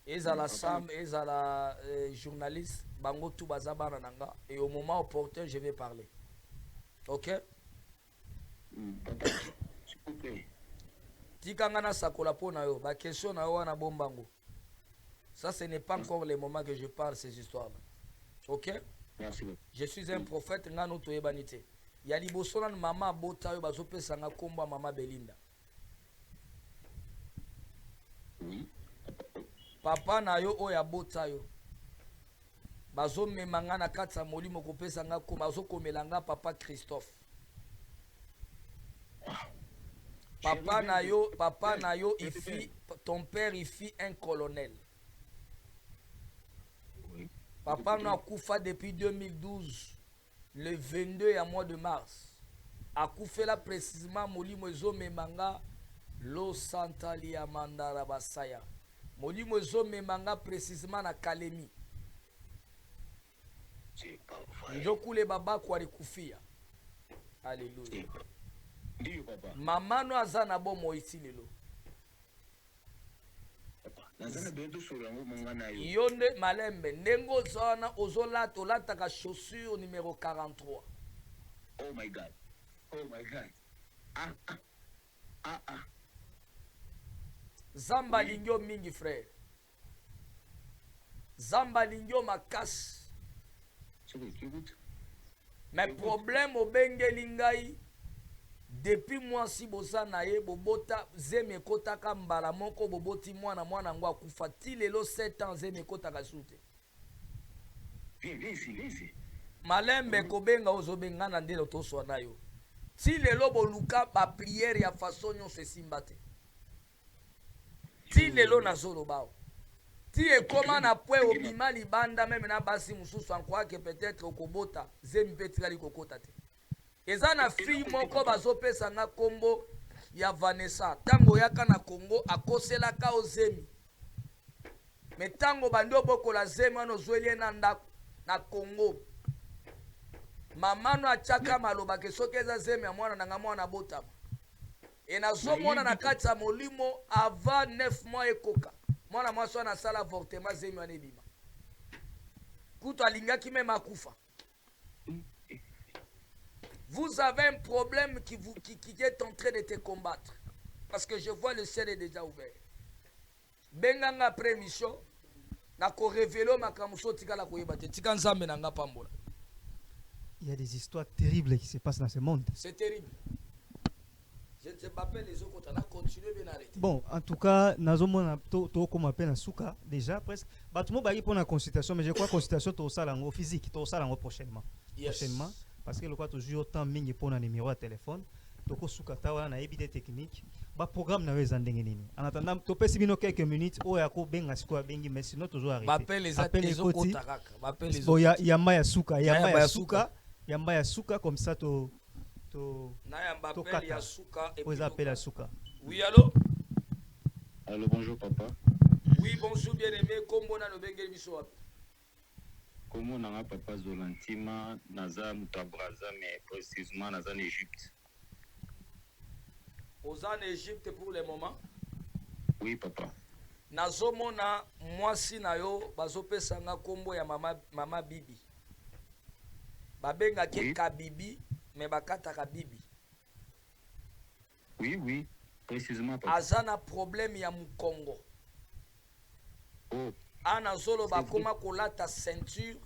Ezala Sam, ezala journaliste bango tout bazabana nanga et au moment opportun je vais parler. OK? Papa, s'il vous plaît. Tikanga na sakola po na yo ba question na yo wana bombango. Ça ce n'est pas encore le moment que je parle ces histoires là. OK? Merci. Je suis un prophète ngano to yebanite. Ya liboso na mama bota yo bazopesa nga komba mama Belinda. Oui. Papa na yo oya bota yo. Bazomema nga na kati ya molimo kopesa nga komba bazokomela nga papa Christophe. Papa na yo, il fit, ton père il fit un colonel. Oui. Papa nous a koufa depuis 2012, le 22 ya mois de mars. A koufa là précisément molimo ezome manga lo santali ya mandara basaya. Molimo ezome manga précisément na Kalemi. C'est pas vrai. Njokule baba kwa likufia. Alléluia. Ndiyo papa. Mama no azana bomo iti lelo. Papa, nazana bento sura ngo manga na yo. Yonde malembe ndengo zana ozolata olataka chaussure numéro 43. Oh my God. Oh my God. Ah. Zamba lingyo mingi frère. Zamba lingyo makasi. C'est vrai, tu écoutes. Mais problème au bengeli ngai depuis moi si boza na ye bobota zeme kotaka mbala moko boboti mwana ngo akufa ti lelo 7 ans zeme kotaka sute. Viens ici. Malembe kobenga ozobenga na ndelo toswa na yo. Ti lelo boluka ba prière ya façon nyonso esimba te. Ti lelo na zolo bao. Ti ekoma na pwe obima libanda meme na basi mususu ankwa ke peut-être okobota zemi petikali kokota te. Eza na fille moko bazopesa nga kombo ya Vanessa. Tango yaka na Congo akoselaka ozemi. Me tango bandi obokola zemi wana ozwelie na ndako na Congo. Maman no achaka maloba ke soki eza zemi ya mwana nanga mwana botama. Et nazomona na kati ya molimo avant 9 mois ekoka. Mwana mwasi wana asala avortement zemi wana ebima. Kutu alingaki même akufa. Vous avez un problème qui est en train de te combattre. Parce que je vois le ciel est déjà ouvert. Benganga après mission, na ko révéler makamuso tika la koyeba te tika nzambe na nga pambola. Il y a des histoires terribles qui se passent dans ce monde. C'est terrible. Je ne sais pas les autres on a continué bien arrêter. Bon, en tout cas, nazomona to comme appelle na suka déjà presque. Batumo bagi pour la consultation, mais je crois consultation to ça lango physique, to ça lango prochainement. Yes. Prochainement parce que le quoi toujours autant mingi pour un numéro de téléphone. Toko suka tawa na ebité technique. Ba programme na weza ndenge nini. En attendant, to pesi bino quelques minutes o ya ko benga siko bengi mais sinon toujours arrêter. Appelle les autres taraka. Appelle les autres. Bon, yamba ya suka, yamba ya suka comme ça to na yamba appelle ya suka et puis appelle ya suka. Oui, allô? Allô, bonjour papa. Oui, bonjour bien-aimé, kombo na lobengeli biso wapi? Comment on a papa Zolantima, Naza Mutabraza, mais précisément Naza en Égypte. Aux en Égypte pour le moment? Oui papa. Nazomona mwasi na yo bazopesa nga kombo ya mama bibi. Babenga ke kabibi, mais bakataka bibi. Oui, précisément papa. Azana problème ya mukongo. Oh. Ana zolo bakoma kolata ceinture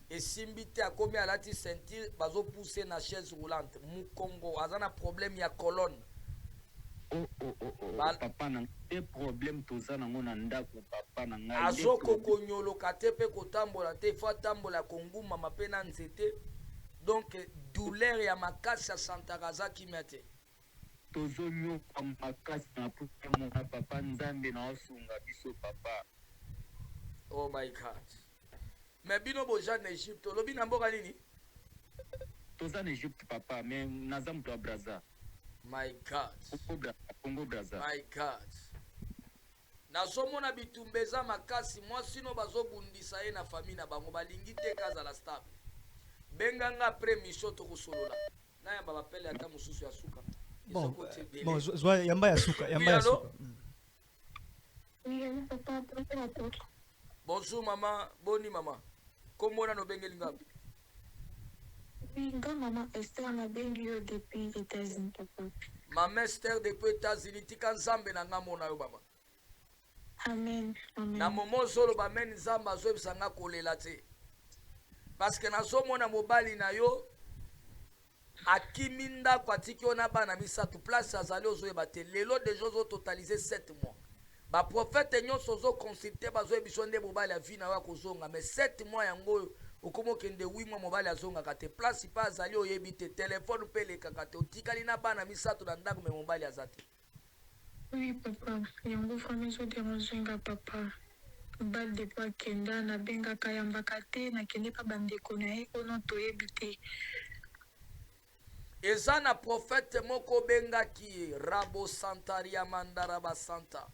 et simbite akomi alati ceinture bazo pousser na chaise roulante. Mukongo azana problème ya colonne. Oh. Papa n'a des problèmes tout ça na ndako papa na ngai. Azoko konyolo katepe kotambola te fa tambola konguma mapena nzete. Donc douleur ya makasi ya santaraza kimete. Tozo nyo makasi na pupe mon papa nzambe na osunga biso papa. Oh my God. Mais bino boja en Égypte, lobi na mboka nini? Toza en Égypte papa, mais naza mtu wa Braza. My God. Congo Braza. My God. Nazomona bitumbeza makasi mwasi no bazobundisa ye na famille na bango balingi te kaza la stable. Benganga après mission to kusolola. Na yamba bapele ata mususu ya suka. Bon, yamba ya suka, yamba ya suka. Oui, papa, bonjour maman, boni maman. Comment on a bengeli ngapi? Oui, maman Esther na bengi yo depuis États-Unis papa. Maman Esther depuis États-Unis tika nzambe na ngamona yo mama. Amen. Na momo zolo ba men nzamba azobisa nga kolela te. Parce que nazomona mobali na yo akiminda kwa tiki ona bana misatu place azali ozoyeba te lelo déjà zo totaliser 7 mois. Ba prophète nyonso zo consulter bazo ebisonde mobali ya vie na wa kozonga mais 7 mois yango okomo kende 8 mois mobali azonga kate place pa azali oyebi te téléphone pele kakate otikali na bana misatu na ndako me mobali azate. Oui papa, yango famille so déranger papa. Bal de pa kenda na benga kayamba kate na kende pa bandeko na e ono toyebi te. Eza na prophète moko benga ki Rabo Santaria Mandaraba Santa.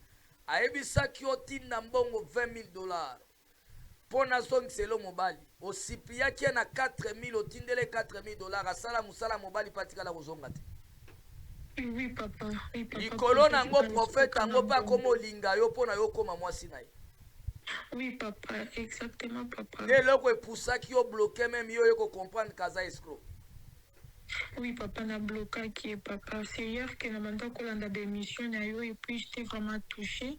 Aebisaki otinda mbongo $20,000 pona zongiselo mobali osipiaki na 4,000 otindele $4,000 asala musala mobali patikala kozonga te. Oui papa, likolo nango prophète ango pa komo linga yo pona yo koma mwasi na ye. Oui papa, exactement papa. Ne loko epusaki yo bloqué même yo ko comprendre kaza escroc. Oui papa na bloqué qui est papa. C'est hier que na manda kolanda d'émission na yo et puis j'étais vraiment touché.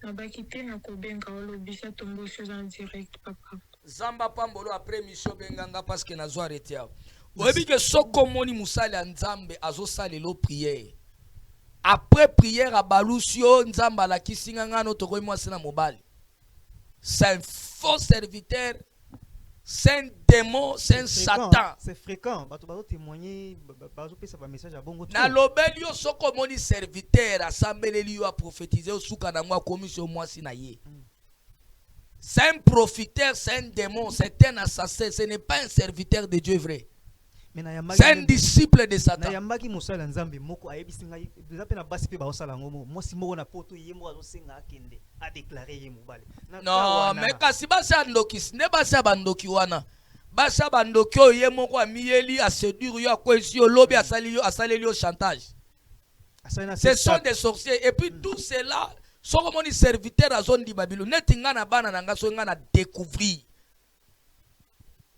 Na bakité na kobenga olobisa tombo sur en direct papa. Zamba pambolo après mission benganga parce que na zo arrêté. Oyebi que soko moni musali nzambe azo salelo prière. Après prière à balusio nzamba la kisinga ngano toko mwasi na mobali. C'est un faux serviteur. C'est un démon, c'est un Satan. C'est fréquent. Bato témoigner, bato pesa ba message à bongo. Na lobeli yo soko moni serviteur asambeleli yo a prophétiser o suka na mwa commission mwasi na ye. C'est un profiteur, c'est un démon, c'est un assassin, ce n'est pas un serviteur de Dieu vrai. C'est un disciple de Satan. Yambaki musala nzambe moko ayebisinga déjà pe na basi pe ba osala ngomo mwasi moko na poto yemo azosenga akende a déclarer yemo bale. Non, mais kasi basa ndokis ne basa bandoki wana. basa bandoki oyo ye moko amiyeli aséduire yo akwesi yo lobi asaleli yo chantage. Ce sont des sorciers. Et puis tout cela, so comme on serviteur à zone di Babylone, netinga na bana nanga so nga na découvrir.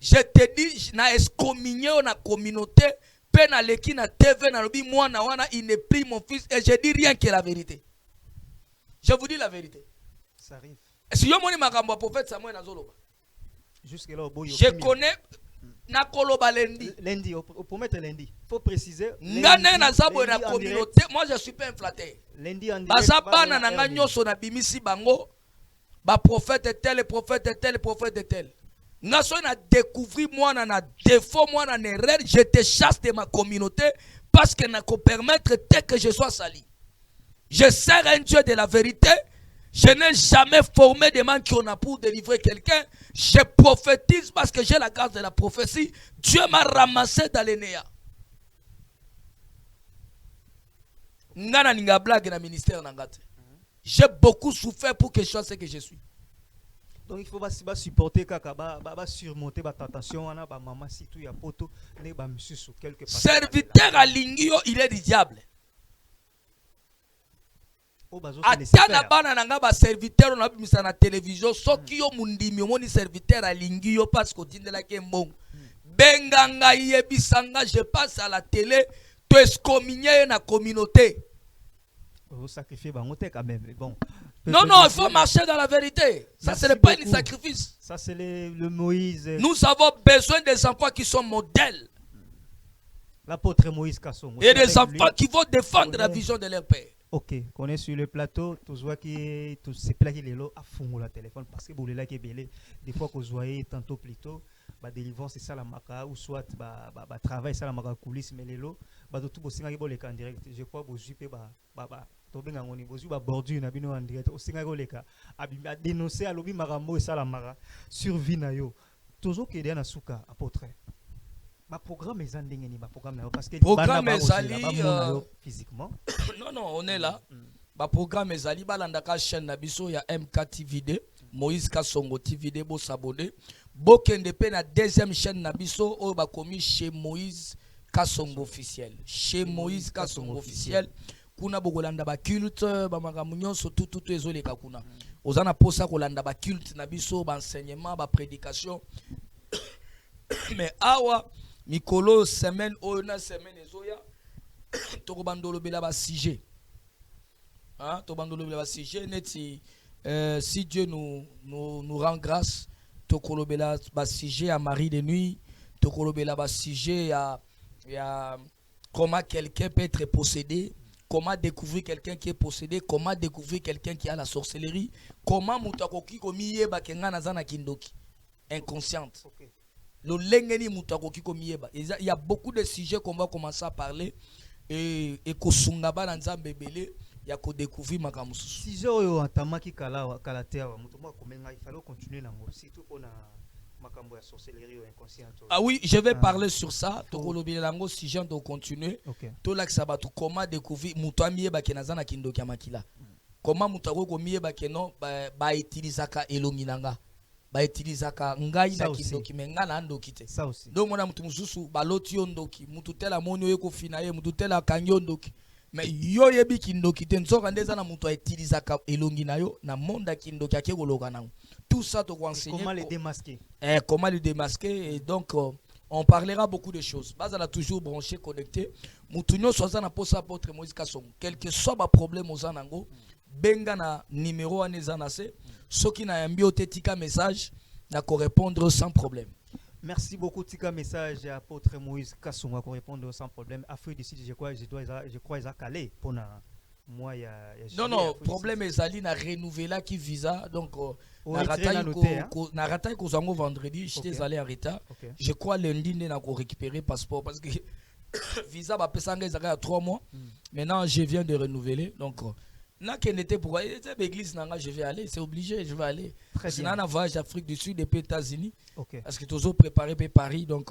Je te dis, na excommunié na communauté, pe na leki na TV na lobi mwana wana il n'est plus mon fils et je dis rien que la vérité. Je vous dis la vérité. Ça arrive. Si yo moni makambo prophète Samuel nazoloba. Jusque là je connais na koloba lundi. Lundi, pour mettre lundi. Faut préciser. Ngane na zabo na communauté, moi je suis pas inflaté. Lundi en direct. Basa bana na nga nyoso na bimisi bango. Ba prophète tel, prophète tel, prophète tel. Nga so na découvrir moi na défaut, moi na erreur, je te chasse de ma communauté parce que na ko permettre tel que je sois sali. Je sers un Dieu de la vérité. Je n'ai jamais formé des gens qui ont pour délivrer quelqu'un. Je prophétise parce que j'ai la grâce de la prophétie. Dieu m'a ramassé dans les néas. Ngana ninga blague na ministère nangate. J'ai beaucoup souffert pour que je sois ce que je suis. Donc il faut pas supporter kaka ba surmonter ba tentation wana ba maman si tout ya poto ne ba msusu quelque part. Serviteur à lingio, il est du diable. Ata na bana nanga ba serviteur na bimisa na télévision soki yo mundimi omoni serviteur a lingi yo parce que tindela ke mbongo benganga yebisanga je passe à la télé to excommunier na communauté. Sacrifier bangote quand même bon. Non, il faut marcher dans la vérité. Ça, ce n'est pas un sacrifice. Ça, c'est le Moïse. Nous avons besoin des enfants qui sont modèles. L'apôtre Moïse Kasson. Et des enfants qui vont défendre la vision de leur père. Ok, qu'on est sur le plateau, tous voit qui tous ces plats qui les lots à fond la téléphone parce que vous là qui est belé. Des fois qu'on voyait tantôt plutôt, bah délivrance c'est ça la maca ou soit bah travail ça la maca coulisses mais les lots bah tout beau singa qui les en direct. Je crois que vous jupe bah tobe nga ngoni bozu ba bordure na bino en direct au singa ko leka a dénoncer à lobi marambo et ça la mara sur vie na yo. Toujours qui est na suka apôtre. Ma programme est endingé ma programme là parce que programme est ali physiquement. Non, on est là. Ma programme est ali balandaka chaîne na biso ya MK TVD, Moïse Kasongo TVD bo s'abonner. Bokende pe na deuxième chaîne na biso o ba commis chez Moïse Kasongo officiel. Chez Moïse Kasongo officiel. Kuna bokolanda ba culte ba makambo nyonso tout ezoleka kuna. Ozana posa kolanda ba culte na biso ba enseignement ba prédication. Mais awa mikolo semaine na semaine ezoya to bandolo bela ba sujet. Hein, to bandolo bela ba sujet neti si Dieu nous rend grâce to kolobela ba sujet à Marie de nuit, to kolobela ba sujet à comment quelqu'un peut être possédé. Comment découvrir quelqu'un qui est possédé, comment découvrir quelqu'un qui a la sorcellerie, comment mutakoki komiye ba kenga nazana kindoki inconsciente. Okay. Il y a beaucoup de sujets qu'on va commencer à parler et kosungaba na nzambe belé ya ko découvrir makamusu. Sujet oyo atamaki kalatea muto mo komenga il fallait continuer nango surtout pona makambo ya sorcellerie ou inconsciente. Ah oui, je vais parler sur ça. Tokolobile lango sujet de continuer. To laksa batu comment découvrir muto amiye ba kenazana kindoki makila. Comment mutako ko miye ba keno ba utilisaka elonginanga. Ba utilisaka ngai na kindoki menga na ndoki te. Ça aussi. Donc mona mutu mususu baloti ndoki, mutu tela monyo yeko fina ye, mutu tela kanyo ndoki. Mais yo yebi kindoki te nzoka ndeza na mutu utilisaka elongi na yo na monde kindoki akekoloka nango. Tout ça te enseigner comment les démasquer. Comment les démasquer et donc on parlera beaucoup de choses. Bazala toujours branché connecté. Mutu nyo soza na posa apôtre Moïse Kasongo. Quel que soit ma problème aux anango, benga na numéro anezanase. Soki na yambi otetika message na ko répondre sans problème. Merci beaucoup tika message à apôtre Moïse Kasongo ko répondre sans problème. Afrique du Sud je crois ils calé pour na moi il y a non problème ezali na renouveler qui visa donc na ratai ko zango vendredi j'étais allé en retard. Je crois lundi na ko récupérer passeport parce que visa ba pesanga ezaka 3 mois. Maintenant je viens de renouveler donc là qu'elle était pour l'église je vais aller, c'est obligé, je vais aller. C'est un voyage d'Afrique du Sud et puis États-Unis. Parce que tous autres préparé pour Paris donc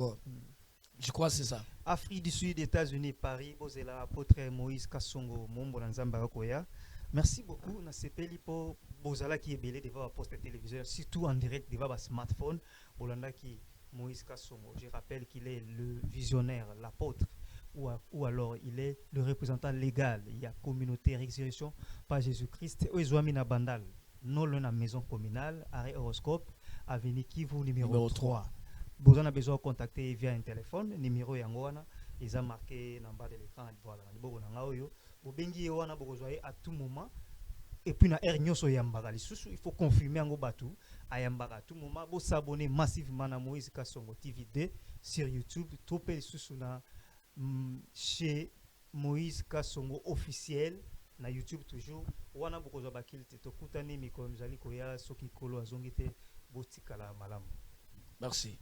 je crois que c'est ça. Afrique du Sud, États-Unis, Paris, Bozela, apôtre Moïse Kasongo, Mombo Nzamba Koya. Merci beaucoup. Na sepeli po Bozala qui est belé devant la poste téléviseur, surtout en direct devant le smartphone. Bolanda qui Moïse Kassongo. Je rappelle qu'il est le visionnaire, l'apôtre, ou alors il est le représentant légal. Il y a communauté résurrection par Jésus-Christ. Oizouamina Bandal, non la maison communale, arrêt horoscope, avenue Kivu numéro 3. Vous avez besoin de contacter via un téléphone, numéro Yangoana, ils ont marqué dans le bas de l'écran. Voilà, vous bengi wana bokozwaye à tout moment. Et puis na air nyoso yambaka lisusu, il faut confirmer ngo batu ayambaka à tout moment. Vous s'abonner massivement à Moïse Kassongo TV2 sur YouTube, topé lisusu na chez Moïse Kassongo officiel na YouTube toujours. Wana bokozwa bakilite to kutani mikolo mzali koya soki kolo azongite botikala malamu. Merci.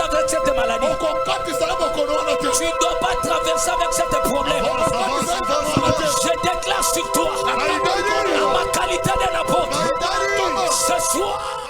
Avec cette maladie, tu ne dois pas traverser avec cette problème. Je déclare sur toi, à ma qualité d'un apôtre, ce soir.